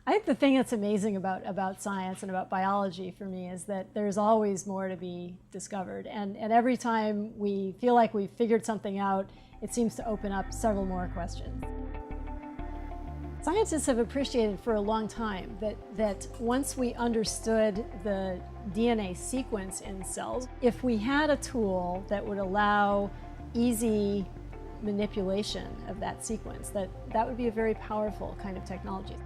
I think the thing that's amazing about science and about biology for me is that there's always more to be discovered. And every time we feel like we've figured something out, it seems to open up several more questions. Scientists have appreciated for a long time that once we understood the DNA sequence in cells, if we had a tool that would allow easy manipulation of that sequence, that would be a very powerful kind of technology.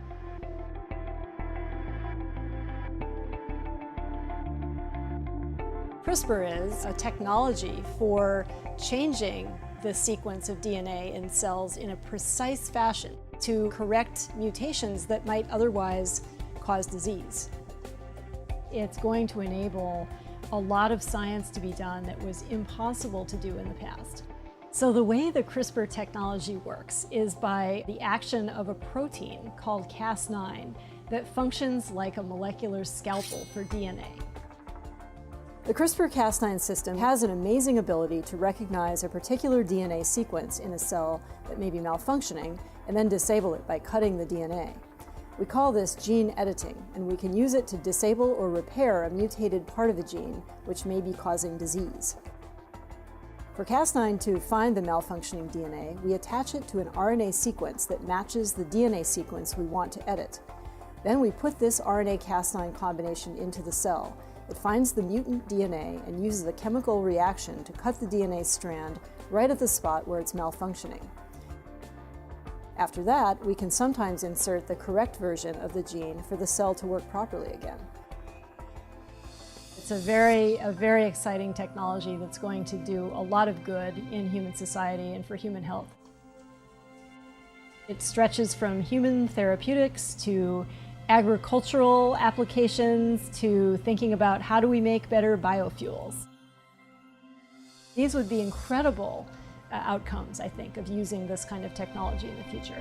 CRISPR is a technology for changing the sequence of DNA in cells in a precise fashion to correct mutations that might otherwise cause disease. It's going to enable a lot of science to be done that was impossible to do in the past. So the way the CRISPR technology works is by the action of a protein called Cas9 that functions like a molecular scalpel for DNA. The CRISPR-Cas9 system has an amazing ability to recognize a particular DNA sequence in a cell that may be malfunctioning and then disable it by cutting the DNA. We call this gene editing, and we can use it to disable or repair a mutated part of the gene which may be causing disease. For Cas9 to find the malfunctioning DNA, we attach it to an RNA sequence that matches the DNA sequence we want to edit. Then we put this RNA-Cas9 combination into the cell. It finds the mutant DNA and uses a chemical reaction to cut the DNA strand right at the spot where it's malfunctioning. After that, we can sometimes insert the correct version of the gene for the cell to work properly again. It's a very exciting technology that's going to do a lot of good in human society and for human health. It stretches from human therapeutics to agricultural applications to thinking about how do we make better biofuels. These would be incredible outcomes, I think, of using this kind of technology in the future.